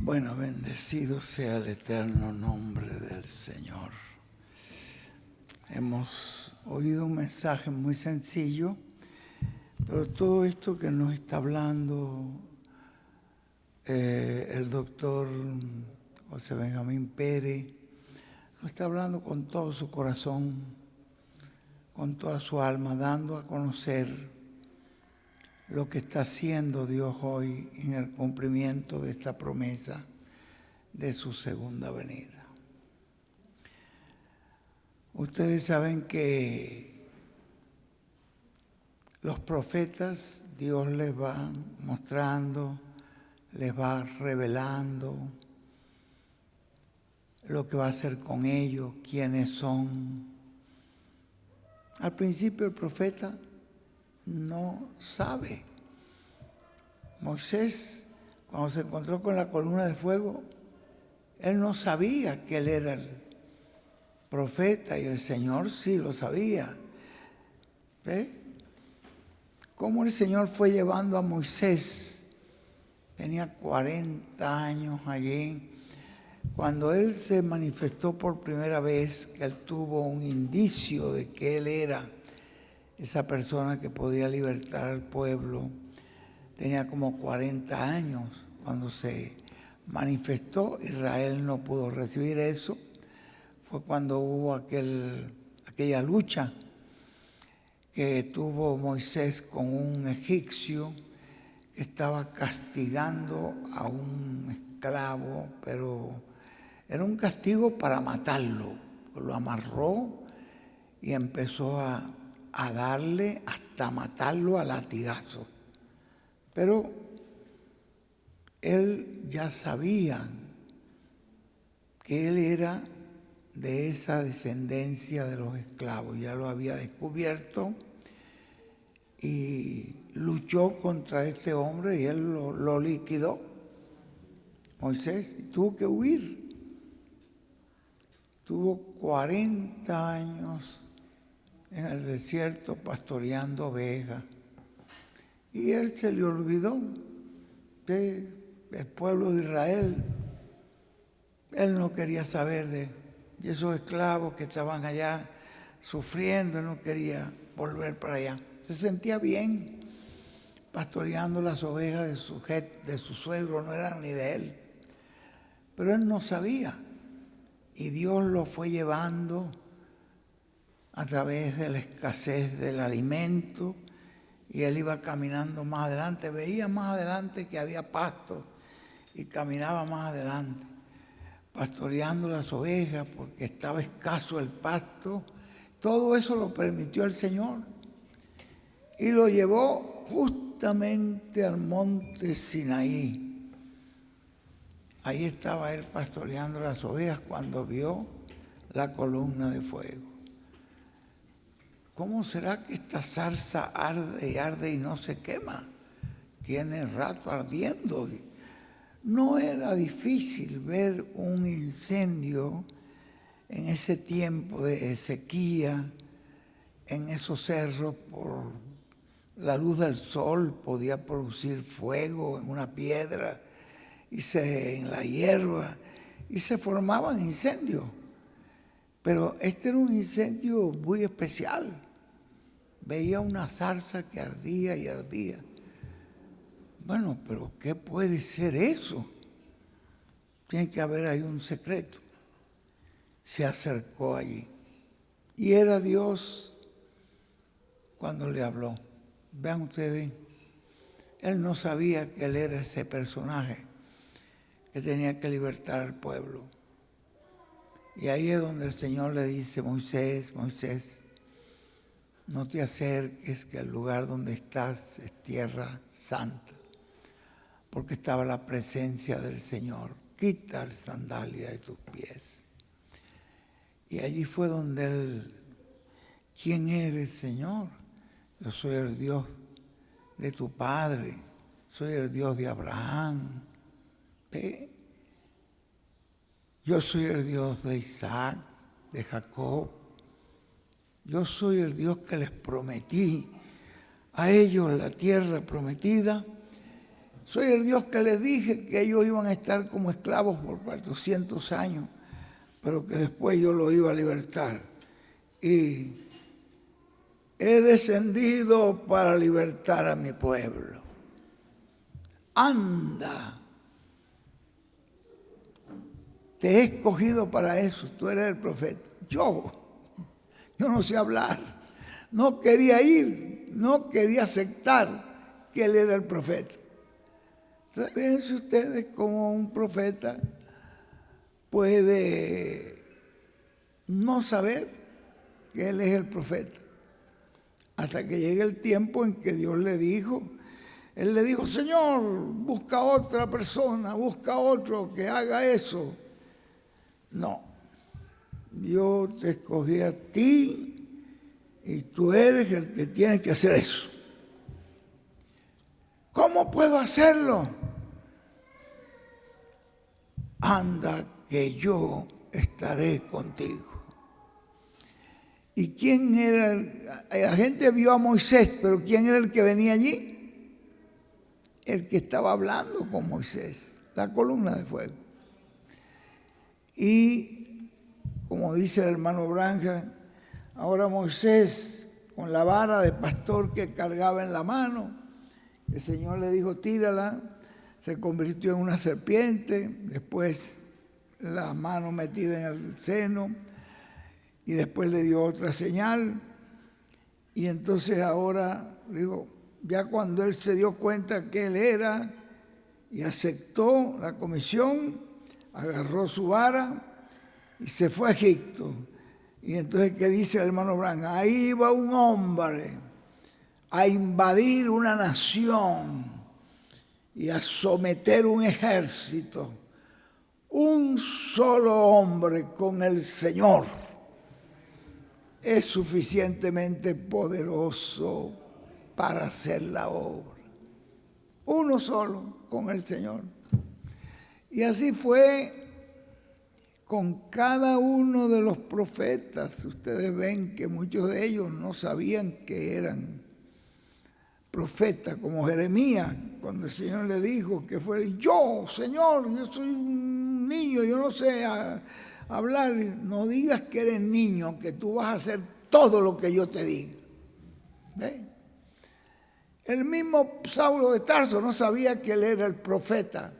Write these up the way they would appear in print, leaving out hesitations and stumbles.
Bueno, bendecido sea el eterno nombre del Señor. Hemos oído un mensaje muy sencillo, pero todo esto que nos está hablando el doctor José Benjamín Pérez, nos está hablando con todo su corazón, con toda su alma, dando a conocer lo que está haciendo Dios hoy en el cumplimiento de esta promesa de su segunda venida. Ustedes saben que los profetas, Dios les va mostrando, les va revelando lo que va a hacer con ellos, quiénes son. Al principio el profeta no sabe. Moisés, cuando se encontró con la columna de fuego, él no sabía que él era el profeta y el Señor sí lo sabía. ¿Ve? Cómo el Señor fue llevando a Moisés. Tenía 40 años allí. Cuando él se manifestó por primera vez, que él tuvo un indicio de que él era esa persona que podía libertar al pueblo, tenía como 40 años cuando se manifestó. Israel no pudo recibir eso. Fue cuando hubo aquella lucha que tuvo Moisés con un egipcio que estaba castigando a un esclavo, pero era un castigo para matarlo. Lo amarró y empezó a darle hasta matarlo a latigazos. Pero él ya sabía que él era de esa descendencia de los esclavos, ya lo había descubierto y luchó contra este hombre y él lo liquidó. Moisés tuvo que huir. Tuvo 40 años en el desierto pastoreando ovejas. Y él se le olvidó del pueblo de Israel. Él no quería saber de esos esclavos que estaban allá sufriendo, él no quería volver para allá. Se sentía bien pastoreando las ovejas de su suegro, no eran ni de él. Pero él no sabía. Y Dios lo fue llevando a través de la escasez del alimento. Y él iba caminando más adelante, veía más adelante que había pasto y caminaba más adelante, pastoreando las ovejas porque estaba escaso el pasto. Todo eso lo permitió el Señor y lo llevó justamente al monte Sinaí. Ahí estaba él pastoreando las ovejas cuando vio la columna de fuego. ¿Cómo será que esta zarza arde y arde y no se quema? Tiene rato ardiendo. No era difícil ver un incendio en ese tiempo de sequía, en esos cerros, por la luz del sol podía producir fuego en una piedra en la hierba, y se formaban incendios. Pero este era un incendio muy especial. Veía una zarza que ardía y ardía. Bueno, pero ¿qué puede ser eso? Tiene que haber ahí un secreto. Se acercó allí. Y era Dios cuando le habló. Vean ustedes, él no sabía que él era ese personaje que tenía que libertar al pueblo. Y ahí es donde el Señor le dice: Moisés, Moisés, no te acerques, que el lugar donde estás es tierra santa, porque estaba la presencia del Señor. Quita la sandalia de tus pies. Y allí fue donde él: ¿quién eres, Señor? Yo soy el Dios de tu padre, soy el Dios de Abraham. ¿Ve? Yo soy el Dios de Isaac, de Jacob. Yo soy el Dios que les prometí a ellos la tierra prometida. soy el Dios que les dije que ellos iban a estar como esclavos por 400 años, pero que después yo los iba a libertar. Y he descendido para libertar a mi pueblo. Anda, te he escogido para eso, tú eres el profeta. Yo no sé hablar, no quería ir, no quería aceptar que él era el profeta. Entonces, fíjense ustedes cómo un profeta puede no saber que él es el profeta. Hasta que llegue el tiempo en que Dios le dijo, él le dijo, Señor, busca otra persona, busca otro que haga eso. No, yo te escogí a ti y tú eres el que tiene que hacer eso. ¿Cómo puedo hacerlo? Anda que yo estaré contigo. ¿Y quién era? La gente vio a Moisés, pero ¿quién era el que venía allí? El que estaba hablando con Moisés, la columna de fuego. Y como dice el hermano Branja, ahora Moisés, con la vara de pastor que cargaba en la mano, el Señor le dijo, tírala, se convirtió en una serpiente, después la mano metida en el seno, y después le dio otra señal, y entonces ahora, digo, ya cuando él se dio cuenta que él era, y aceptó la comisión, agarró su vara y se fue a Egipto. Y entonces, ¿qué dice el hermano Branham? Ahí va un hombre a invadir una nación y a someter un ejército. Un solo hombre con el Señor es suficientemente poderoso para hacer la obra. Uno solo con el Señor. Y así fue con cada uno de los profetas. Ustedes ven que muchos de ellos no sabían que eran profetas, como Jeremías, cuando el Señor le dijo que fuera, yo, Señor, yo soy un niño, yo no sé hablar. No digas que eres niño, que tú vas a hacer todo lo que yo te diga. ¿Ven? El mismo Saulo de Tarso no sabía que él era el profeta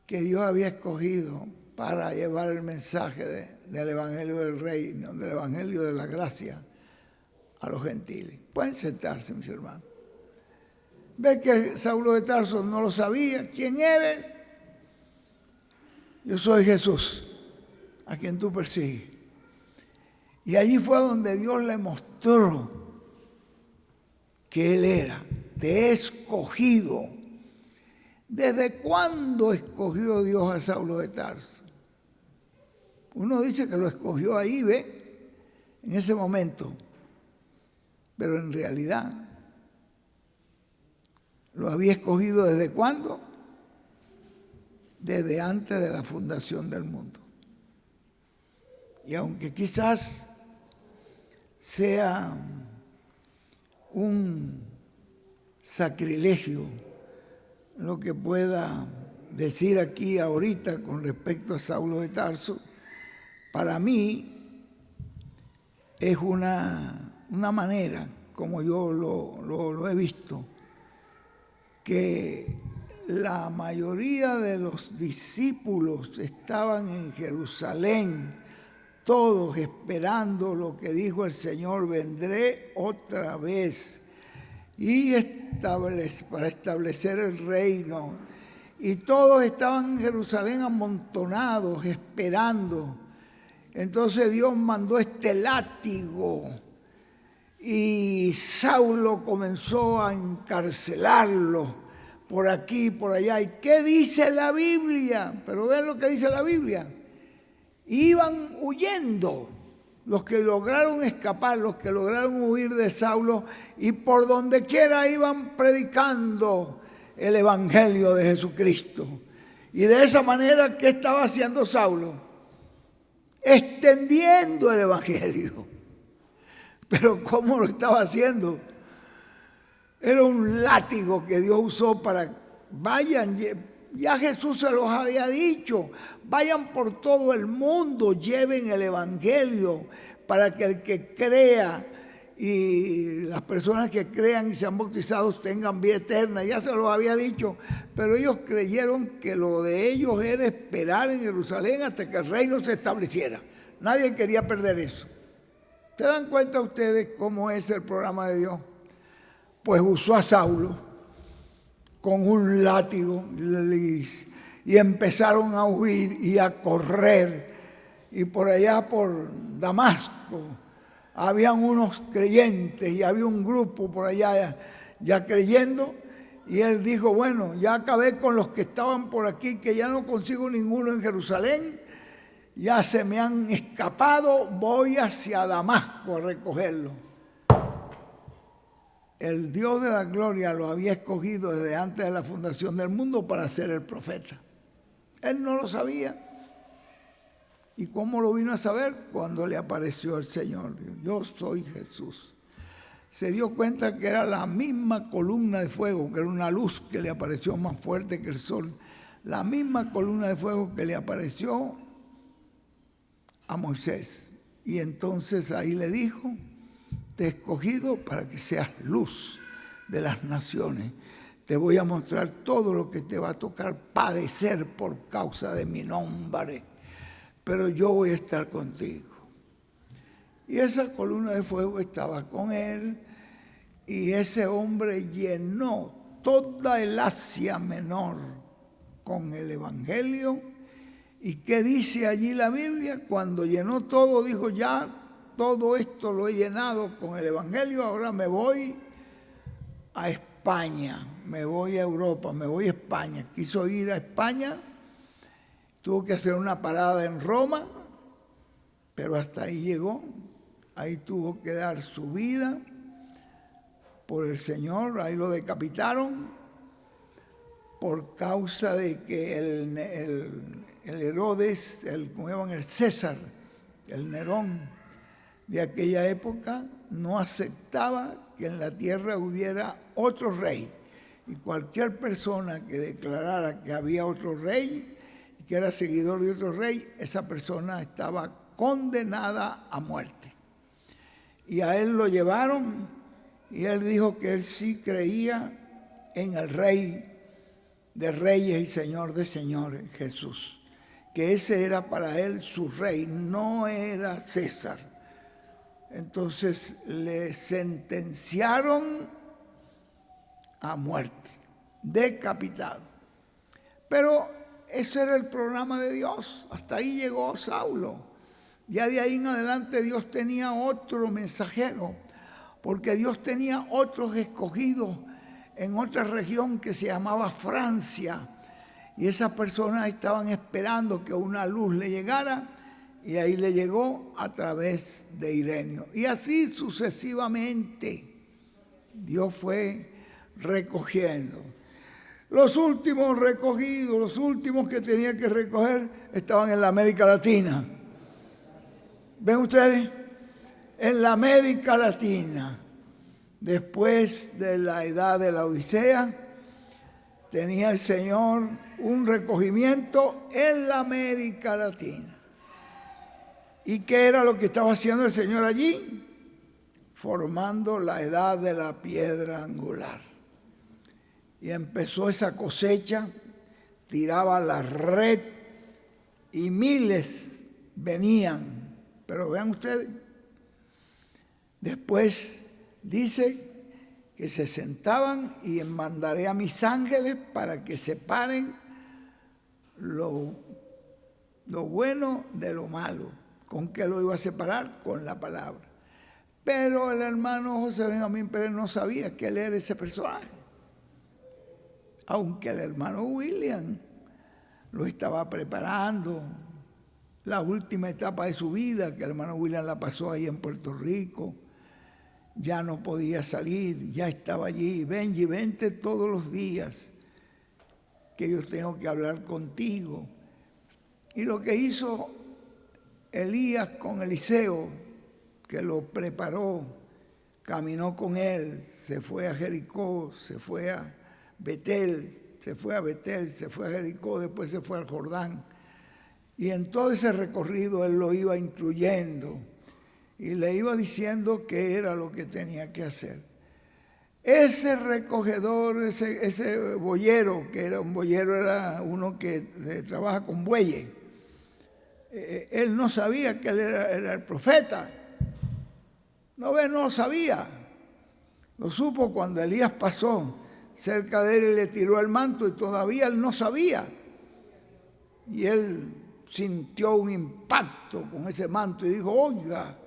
que Dios había escogido para llevar el mensaje del Evangelio del Reino, del Evangelio de la Gracia a los gentiles. Pueden sentarse, mis hermanos. ¿Ves que Saulo de Tarso no lo sabía? ¿Quién eres? Yo soy Jesús, a quien tú persigues. Y allí fue donde Dios le mostró que Él era, te he escogido. ¿Desde cuándo escogió Dios a Saulo de Tarso? Uno dice que lo escogió ahí, ¿ve? En ese momento. Pero en realidad, ¿lo había escogido desde cuándo? Desde antes de la fundación del mundo. Y aunque quizás sea un sacrilegio lo que pueda decir aquí ahorita con respecto a Saulo de Tarso, para mí es una manera, como yo lo he visto, que la mayoría de los discípulos estaban en Jerusalén, todos esperando lo que dijo el Señor, vendré otra vez y para establecer el reino. Y todos estaban en Jerusalén amontonados, esperando. Entonces Dios mandó este látigo y Saulo comenzó a encarcelarlo por aquí y por allá. ¿Y qué dice la Biblia? Pero ven lo que dice la Biblia. Iban huyendo los que lograron escapar, los que lograron huir de Saulo, y por donde quiera iban predicando el Evangelio de Jesucristo. Y de esa manera, ¿qué estaba haciendo Saulo? Extendiendo el Evangelio. Pero ¿cómo lo estaba haciendo? Era un látigo que Dios usó para, vayan, ya Jesús se los había dicho, vayan por todo el mundo, lleven el evangelio para que el que crea y las personas que crean y sean bautizados tengan vida eterna. Ya se los había dicho, pero ellos creyeron que lo de ellos era esperar en Jerusalén hasta que el reino se estableciera. Nadie quería perder eso. ¿Se dan cuenta ustedes cómo es el programa de Dios? Pues usó a Saulo con un látigo y empezaron a huir y a correr. Y por allá por Damasco habían unos creyentes y había un grupo por allá ya creyendo. Y él dijo, bueno, ya acabé con los que estaban por aquí, que ya no consigo ninguno en Jerusalén. Ya se me han escapado, voy hacia Damasco a recogerlo. El Dios de la gloria lo había escogido desde antes de la fundación del mundo para ser el profeta. Él no lo sabía. ¿Y cómo lo vino a saber? Cuando le apareció el Señor. Yo soy Jesús. Se dio cuenta que era la misma columna de fuego, que era una luz que le apareció más fuerte que el sol. La misma columna de fuego que le apareció a Moisés. Y entonces ahí le dijo, te he escogido para que seas luz de las naciones. Te voy a mostrar todo lo que te va a tocar padecer por causa de mi nombre. Pero yo voy a estar contigo. Y esa columna de fuego estaba con él y ese hombre llenó toda el Asia Menor con el evangelio. ¿Y qué dice allí la Biblia? Cuando llenó todo, dijo, ya todo esto lo he llenado con el evangelio, ahora me voy a España, me voy a Europa, me voy a España. Quiso ir a España, tuvo que hacer una parada en Roma, pero hasta ahí llegó. Ahí tuvo que dar su vida por el Señor, ahí lo decapitaron por causa de que el Herodes, el César, el Nerón de aquella época, no aceptaba que en la tierra hubiera otro rey. Y cualquier persona que declarara que había otro rey, que era seguidor de otro rey, esa persona estaba condenada a muerte. Y a él lo llevaron y él dijo que él sí creía en el Rey de reyes y Señor de señores, Jesús. Que ese era para él su rey, no era César. Entonces le sentenciaron a muerte, decapitado. Pero ese era el programa de Dios, hasta ahí llegó Saulo. Ya de ahí en adelante Dios tenía otro mensajero, porque Dios tenía otros escogidos en otra región que se llamaba Francia. Y esas personas estaban esperando que una luz le llegara y ahí le llegó a través de Ireneo. Y así sucesivamente Dios fue recogiendo. Los últimos recogidos, los últimos que tenía que recoger estaban en la América Latina. ¿Ven ustedes? En la América Latina, después de la edad de la Odisea, tenía el Señor un recogimiento en la América Latina. ¿Y qué era lo que estaba haciendo el Señor allí? Formando la edad de la piedra angular. Y empezó esa cosecha, tiraba la red y miles venían. Pero vean ustedes, después dice que se sentaban y mandaré a mis ángeles para que separen lo bueno de lo malo. ¿Con qué lo iba a separar? Con la palabra. Pero el hermano José Benjamín Pérez no sabía que él era ese personaje. Aunque el hermano William lo estaba preparando. La última etapa de su vida, que el hermano William la pasó ahí en Puerto Rico. Ya no podía salir, ya estaba allí. Benji, vente todos los días, que yo tengo que hablar contigo. Y lo que hizo Elías con Eliseo, que lo preparó, caminó con él, se fue a Jericó, se fue a Betel, se fue a Jericó, después se fue al Jordán. Y en todo ese recorrido él lo iba instruyendo y le iba diciendo qué era lo que tenía que hacer. Ese recogedor, ese boyero, que era un boyero, era uno que trabaja con bueyes. Él no sabía que él era el profeta. No lo sabía. Lo supo cuando Elías pasó cerca de él y le tiró el manto, y todavía él no sabía. Y él sintió un impacto con ese manto y dijo: oiga,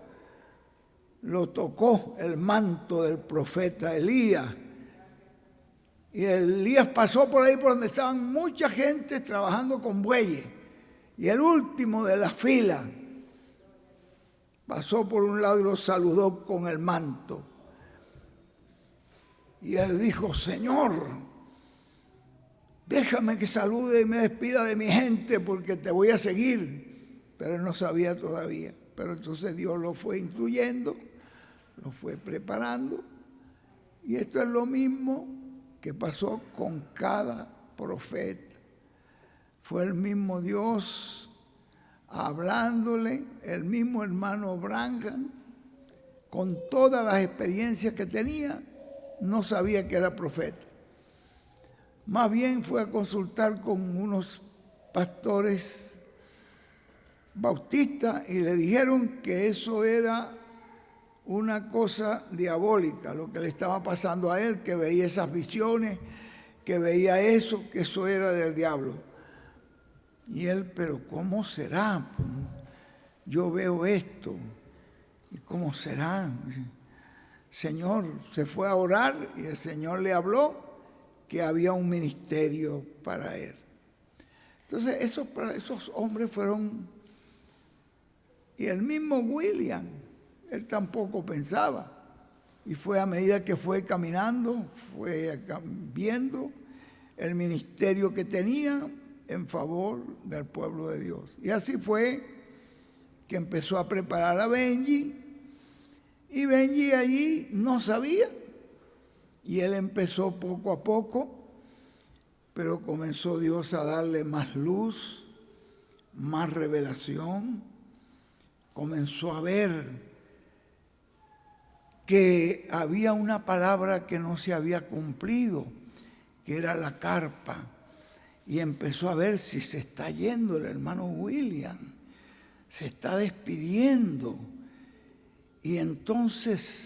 lo tocó el manto del profeta Elías. Y Elías pasó por ahí por donde estaban mucha gente trabajando con bueyes. Y el último de la fila pasó por un lado y lo saludó con el manto. Y él dijo: Señor, déjame que salude y me despida de mi gente porque te voy a seguir. Pero él no sabía todavía. Pero entonces Dios lo fue instruyendo, lo fue preparando. Y esto es lo mismo que pasó con cada profeta. Fue el mismo Dios hablándole, el mismo hermano Branham, con todas las experiencias que tenía, no sabía que era profeta. Más bien fue a consultar con unos pastores bautistas y le dijeron que eso era una cosa diabólica, lo que le estaba pasando a él, que veía esas visiones, que veía eso, que eso era del diablo. Y él: pero ¿cómo será? Yo veo esto, ¿y cómo será? Señor, se fue a orar y el Señor le habló que había un ministerio para él. Entonces esos hombres fueron, y el mismo William, él tampoco pensaba, y fue a medida que fue caminando, fue viendo el ministerio que tenía en favor del pueblo de Dios. Y así fue que empezó a preparar a Benji, y Benji allí no sabía, y él empezó poco a poco, pero comenzó Dios a darle más luz, más revelación. Comenzó a ver que había una palabra que no se había cumplido, que era la carpa. Y empezó a ver si se está yendo el hermano William, se está despidiendo. Y entonces,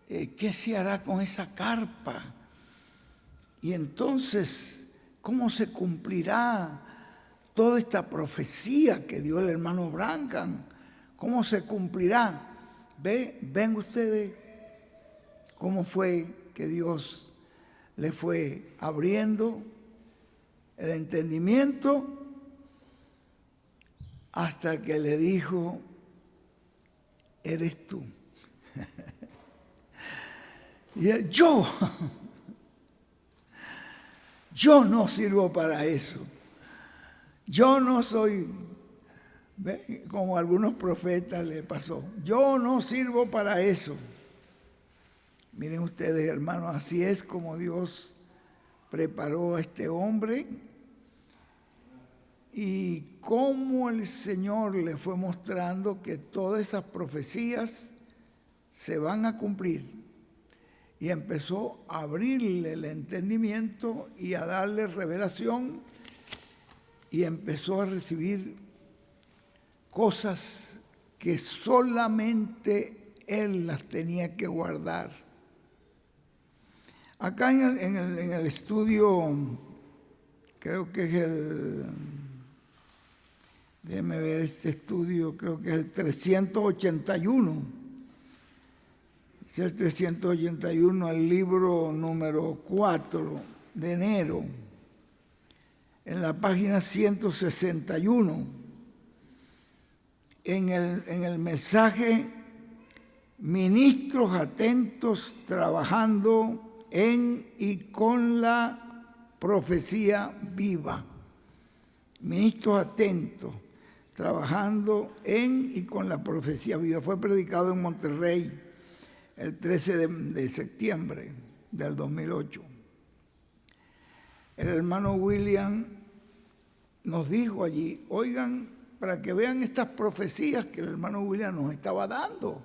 ¿qué se hará con esa carpa? Y entonces, ¿cómo se cumplirá toda esta profecía que dio el hermano Branham? ¿Cómo se cumplirá? ¿Ven ustedes cómo fue que Dios le fue abriendo el entendimiento hasta que le dijo: eres tú? Y él: yo no sirvo para eso. Yo no soy, ¿ve? Como a algunos profetas le pasó. Yo no sirvo para eso. Miren ustedes, hermanos, así es como Dios preparó a este hombre y cómo el Señor le fue mostrando que todas esas profecías se van a cumplir. Y empezó a abrirle el entendimiento y a darle revelación, y empezó a recibir cosas que solamente él las tenía que guardar. Acá en el estudio, creo que es déjeme ver este estudio, creo que es el 381. Es el 381, el libro número 4 de enero, en la página 161, en el mensaje: ministros atentos trabajando en y con la profecía viva. Ministros atentos trabajando en y con la profecía viva. Fue predicado en Monterrey el 13 de septiembre del 2008. El hermano William nos dijo allí, oigan, para que vean estas profecías que el hermano William nos estaba dando.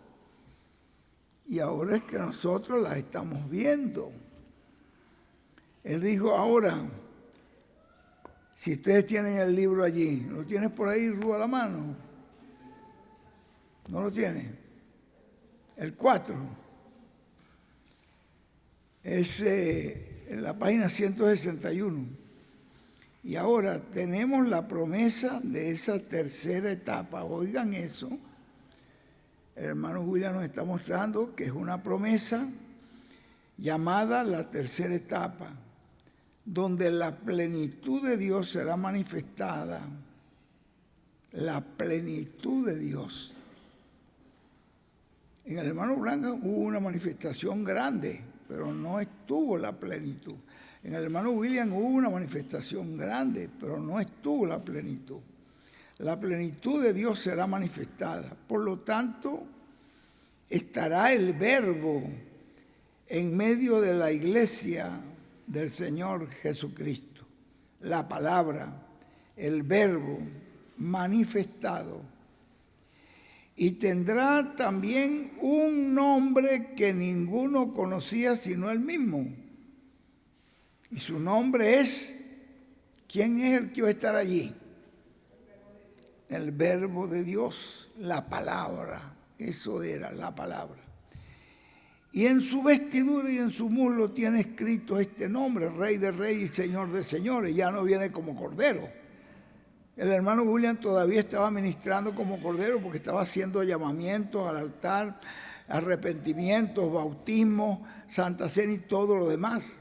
Y ahora es que nosotros las estamos viendo. Él dijo, ahora, si ustedes tienen el libro allí, ¿lo tienes por ahí, Rú, a la mano? ¿No lo tiene? El 4. Es en la página 161. Y ahora tenemos la promesa de esa tercera etapa. Oigan eso. El hermano William nos está mostrando que es una promesa llamada la tercera etapa, donde la plenitud de Dios será manifestada. La plenitud de Dios. En el hermano Branham hubo una manifestación grande, pero no estuvo la plenitud. En el hermano William hubo una manifestación grande, pero no estuvo la plenitud. La plenitud de Dios será manifestada. Por lo tanto, estará el Verbo en medio de la iglesia del Señor Jesucristo. La palabra, el Verbo manifestado. Y tendrá también un nombre que ninguno conocía sino él mismo. Y su nombre es, ¿quién es el que va a estar allí? El Verbo de Dios, la palabra, eso era la palabra. Y en su vestidura y en su muslo tiene escrito este nombre, Rey de Reyes y Señor de Señores, ya no viene como Cordero. El hermano William todavía estaba ministrando como Cordero porque estaba haciendo llamamientos al altar, arrepentimientos, bautismos, Santa Cena y todo lo demás.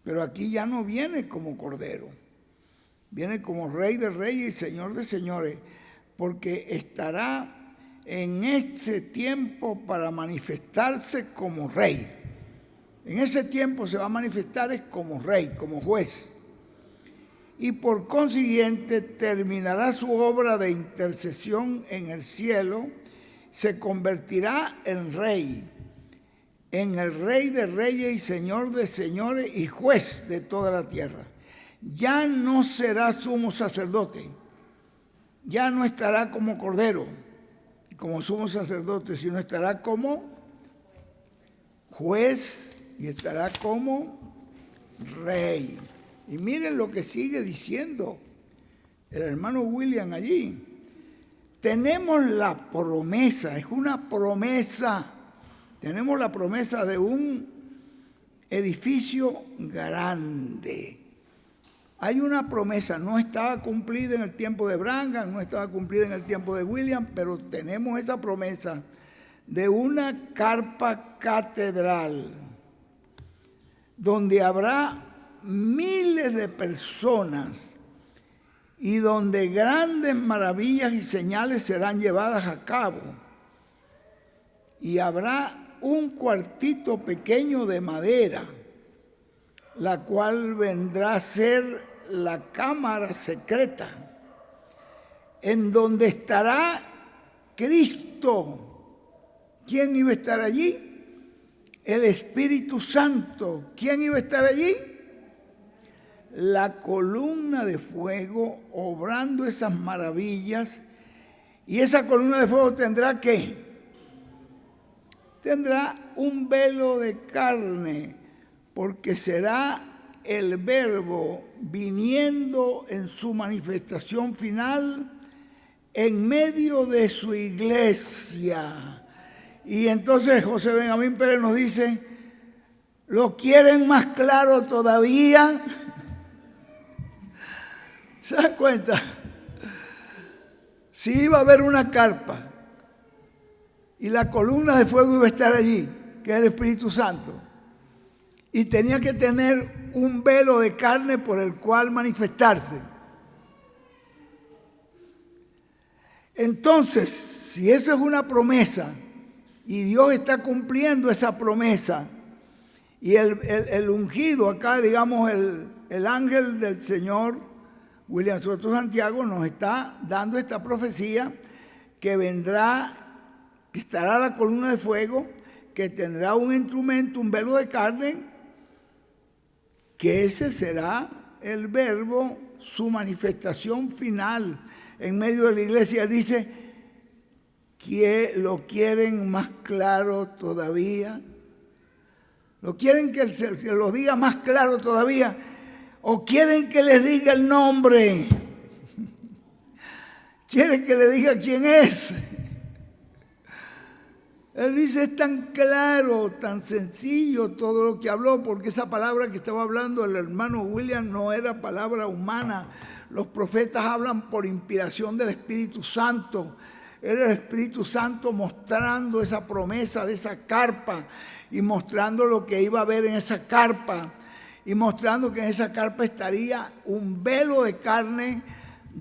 Pero aquí ya no viene como Cordero, viene como Rey de Reyes y Señor de Señores, porque estará en ese tiempo para manifestarse como Rey. En ese tiempo se va a manifestar como Rey, como juez. Y por consiguiente terminará su obra de intercesión en el cielo, se convertirá en Rey. En el Rey de Reyes y Señor de Señores y Juez de toda la tierra. Ya no será sumo sacerdote, ya no estará como Cordero, como sumo sacerdote, sino estará como juez y estará como Rey. Y miren lo que sigue diciendo el hermano William allí. Tenemos la promesa, es una promesa. Tenemos la promesa de un edificio grande. Hay una promesa, no estaba cumplida en el tiempo de Branham, no estaba cumplida en el tiempo de William, pero tenemos esa promesa de una carpa catedral donde habrá miles de personas y donde grandes maravillas y señales serán llevadas a cabo. Y habrá un cuartito pequeño de madera, la cual vendrá a ser la cámara secreta, en donde estará Cristo. ¿Quién iba a estar allí? El Espíritu Santo. ¿Quién iba a estar allí? La columna de fuego obrando esas maravillas. Y esa columna de fuego tendrá ¿qué? Tendrá un velo de carne, porque será el Verbo viniendo en su manifestación final en medio de su iglesia. Y entonces José Benjamín Pérez nos dice, ¿lo quieren más claro todavía? ¿Se dan cuenta? Si iba a haber una carpa y la columna de fuego iba a estar allí, que es el Espíritu Santo, y tenía que tener un velo de carne por el cual manifestarse. Entonces, si eso es una promesa, y Dios está cumpliendo esa promesa, y el ungido acá, digamos, el ángel del Señor, William Soto Santiago, nos está dando esta profecía que vendrá, que estará la columna de fuego, que tendrá un instrumento, un velo de carne, que ese será el verbo, su manifestación final en medio de la iglesia. Dice que lo quieren más claro todavía. ¿Lo quieren que se lo diga más claro todavía? ¿O quieren que les diga el nombre? ¿Quieren que le diga quién es? Él dice, es tan claro, tan sencillo todo lo que habló, porque esa palabra que estaba hablando el hermano William no era palabra humana. Los profetas hablan por inspiración del Espíritu Santo. Era el Espíritu Santo mostrando esa promesa de esa carpa y mostrando lo que iba a haber en esa carpa y mostrando que en esa carpa estaría un velo de carne,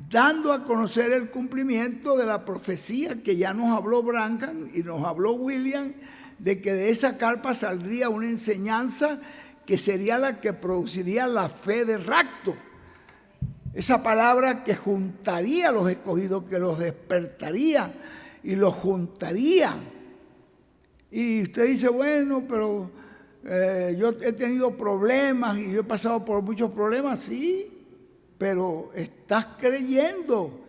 dando a conocer el cumplimiento de la profecía que ya nos habló Branham y nos habló William, de que de esa carpa saldría una enseñanza que sería la que produciría la fe de rapto. Esa palabra que juntaría a los escogidos, que los despertaría y los juntaría. Y usted dice, bueno, pero yo he tenido problemas y yo he pasado por muchos problemas, sí. Pero estás creyendo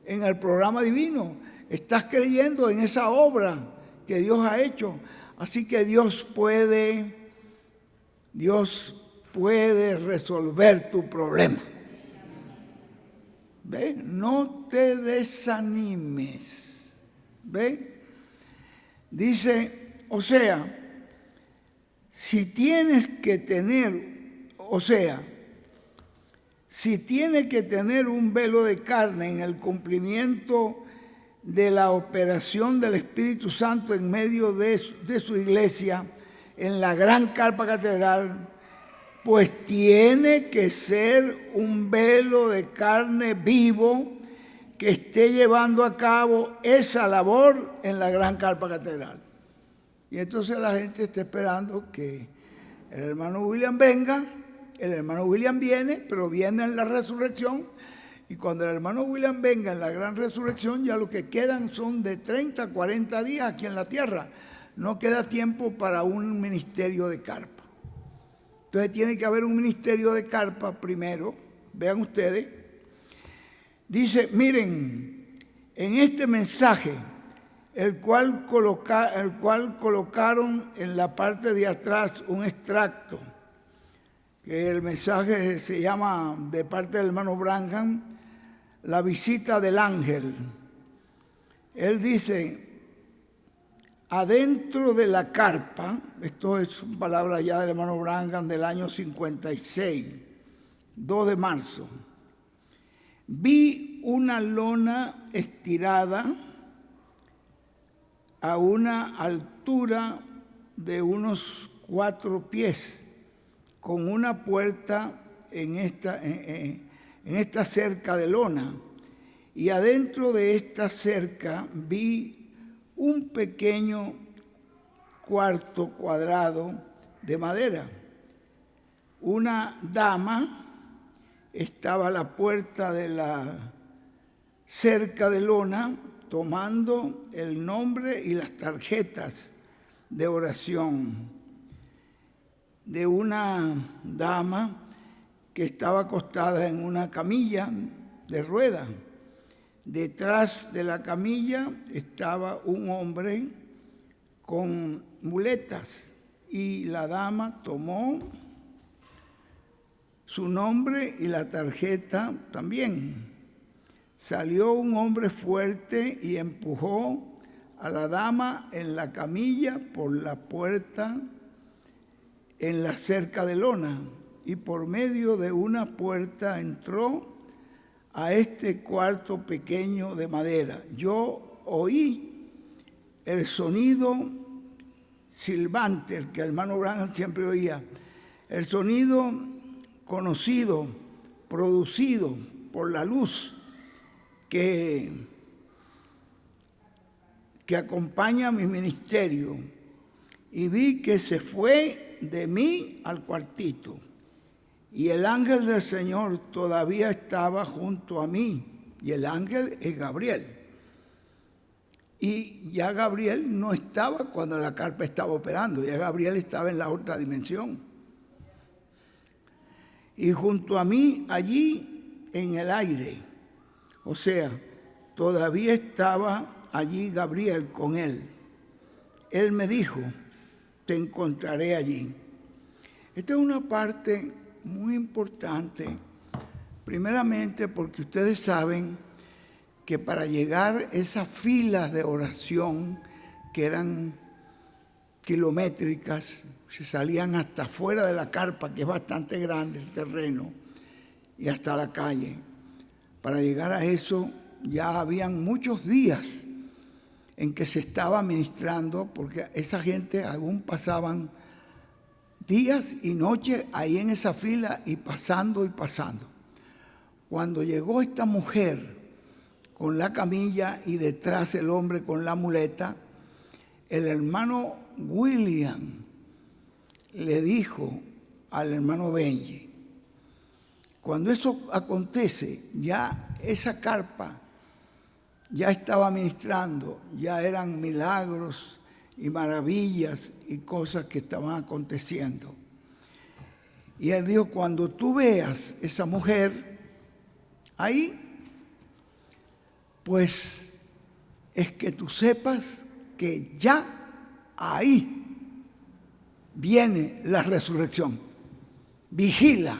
en el programa divino, estás creyendo en esa obra que Dios ha hecho. Así que Dios puede resolver tu problema. ¿Ve? No te desanimes. ¿Ve? Dice, o sea, si tienes que tener, si tiene que tener un velo de carne en el cumplimiento de la operación del Espíritu Santo en medio de su iglesia, en la gran carpa catedral, pues tiene que ser un velo de carne vivo que esté llevando a cabo esa labor en la gran carpa catedral. Y entonces la gente está esperando que el hermano William venga. El hermano William viene, pero viene en la resurrección. Y cuando el hermano William venga en la gran resurrección, ya lo que quedan son de 30 a 40 días aquí en la tierra. No queda tiempo para un ministerio de carpa. Entonces tiene que haber un ministerio de carpa primero. Vean ustedes. Dice, miren, en este mensaje, el cual colocaron en la parte de atrás un extracto, que el mensaje se llama, de parte del hermano Branham, la visita del ángel. Él dice, adentro de la carpa, esto es palabra ya del hermano Branham del año 56, 2 de marzo, vi una lona estirada a una altura de unos 4 pies, con una puerta en esta cerca de lona. Y adentro de esta cerca vi un pequeño cuarto cuadrado de madera. Una dama estaba a la puerta de la cerca de lona, tomando el nombre y las tarjetas de oración de una dama que estaba acostada en una camilla de ruedas. Detrás de la camilla estaba un hombre con muletas y la dama tomó su nombre y la tarjeta también. Salió un hombre fuerte y empujó a la dama en la camilla por la puerta en la cerca de lona, y por medio de una puerta entró a este cuarto pequeño de madera. Yo oí el sonido silbante, el que el hermano Branham siempre oía, el sonido conocido, producido por la luz que acompaña mi ministerio, y vi que se fue de mí al cuartito, y el ángel del Señor todavía estaba junto a mí, y el ángel es Gabriel. Y ya Gabriel no estaba cuando la carpa estaba operando, ya Gabriel estaba en la otra dimensión. Y junto a mí, allí en el aire, o sea, todavía estaba allí Gabriel con él. Él me dijo, te encontraré allí. Esta es una parte muy importante, primeramente porque ustedes saben que para llegar a esas filas de oración que eran kilométricas, se salían hasta fuera de la carpa, que es bastante grande el terreno, y hasta la calle. Para llegar a eso ya habían muchos días en que se estaba ministrando, porque esa gente aún pasaban días y noches ahí en esa fila y pasando y pasando. Cuando llegó esta mujer con la camilla y detrás el hombre con la muleta, el hermano William le dijo al hermano Benji, cuando eso acontece, ya esa carpa ya estaba ministrando, ya eran milagros y maravillas y cosas que estaban aconteciendo. Y él dijo, cuando tú veas esa mujer ahí, pues es que tú sepas que ya ahí viene la resurrección. Vigila,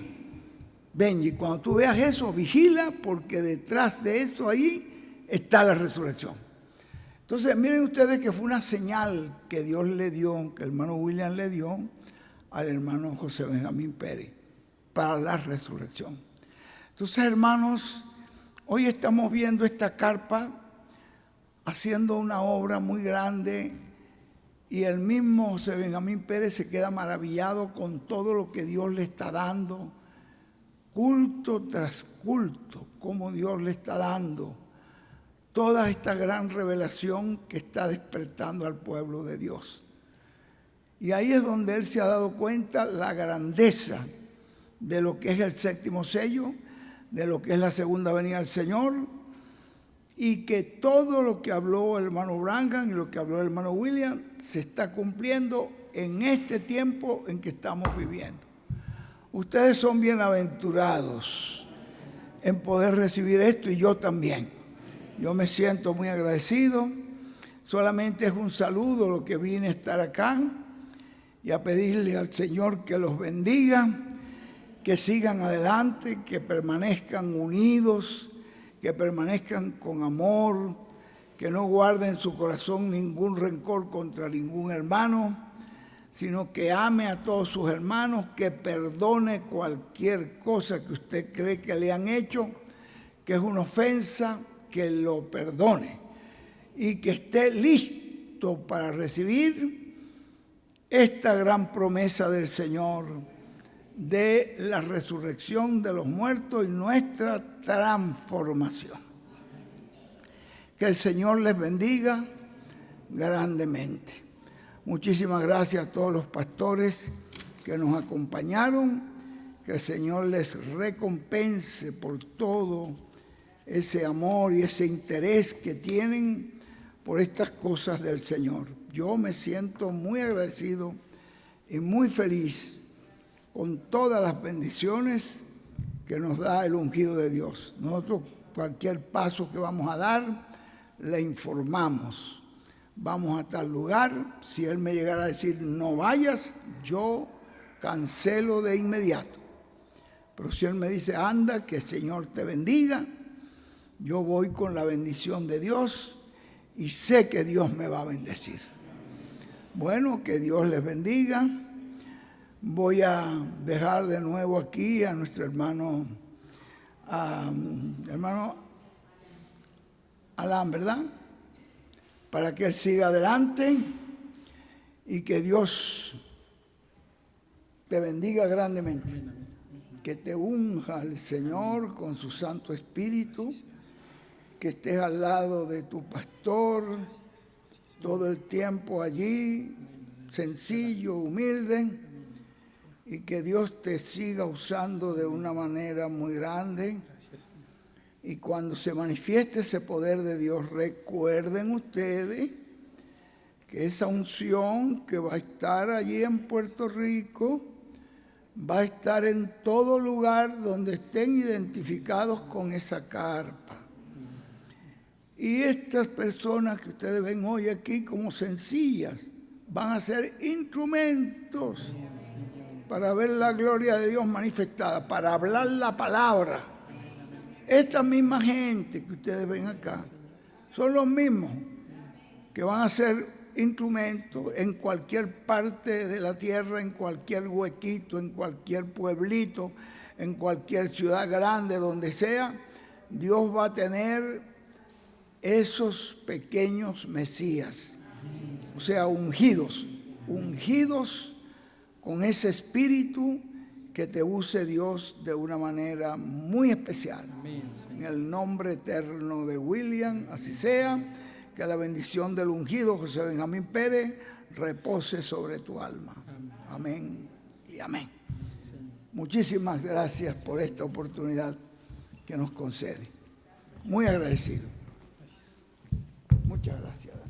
Benji, cuando tú veas eso, vigila, porque detrás de eso ahí está la resurrección. Entonces, miren ustedes que fue una señal que Dios le dio, que el hermano William le dio al hermano José Benjamín Pérez para la resurrección. Entonces, hermanos, hoy estamos viendo esta carpa haciendo una obra muy grande y el mismo José Benjamín Pérez se queda maravillado con todo lo que Dios le está dando, culto tras culto, como Dios le está dando toda esta gran revelación que está despertando al pueblo de Dios. Y ahí es donde él se ha dado cuenta la grandeza de lo que es el séptimo sello, de lo que es la segunda venida del Señor, y que todo lo que habló el hermano Branham y lo que habló el hermano William se está cumpliendo en este tiempo en que estamos viviendo. Ustedes son bienaventurados en poder recibir esto y yo también. Yo me siento muy agradecido. Solamente es un saludo lo que vine a estar acá y a pedirle al Señor que los bendiga, que sigan adelante, que permanezcan unidos, que permanezcan con amor, que no guarden en su corazón ningún rencor contra ningún hermano, sino que ame a todos sus hermanos, que perdone cualquier cosa que usted cree que le han hecho, que es una ofensa, que lo perdone y que esté listo para recibir esta gran promesa del Señor de la resurrección de los muertos y nuestra transformación. Que el Señor les bendiga grandemente. Muchísimas gracias a todos los pastores que nos acompañaron. Que el Señor les recompense por todo ese amor y ese interés que tienen por estas cosas del Señor. Yo me siento muy agradecido y muy feliz con todas las bendiciones que nos da el ungido de Dios. Nosotros cualquier paso que vamos a dar, le informamos. Vamos a tal lugar, si Él me llegara a decir no vayas, yo cancelo de inmediato. Pero si Él me dice anda, que el Señor te bendiga, yo voy con la bendición de Dios y sé que Dios me va a bendecir. Bueno, que Dios les bendiga. Voy a dejar de nuevo aquí a nuestro hermano Alan, ¿verdad? Para que él siga adelante y que Dios te bendiga grandemente. Que te unja el Señor con su Santo Espíritu, que estés al lado de tu pastor todo el tiempo allí, sencillo, humilde, y que Dios te siga usando de una manera muy grande Y cuando se manifieste ese poder de Dios, recuerden ustedes que esa unción que va a estar allí en Puerto Rico va a estar en todo lugar donde estén identificados con esa carpa. Y estas personas que ustedes ven hoy aquí como sencillas, van a ser instrumentos para ver la gloria de Dios manifestada, para hablar la palabra. Esta misma gente que ustedes ven acá son los mismos que van a ser instrumentos en cualquier parte de la tierra, en cualquier huequito, en cualquier pueblito, en cualquier ciudad grande, donde sea. Dios va a tener esos pequeños mesías, o sea, ungidos con ese espíritu que te use Dios de una manera muy especial. En el nombre eterno de William, así sea, que la bendición del ungido José Benjamín Pérez repose sobre tu alma. Amén y amén. Muchísimas gracias por esta oportunidad que nos concede. Muy agradecido. Muchas gracias.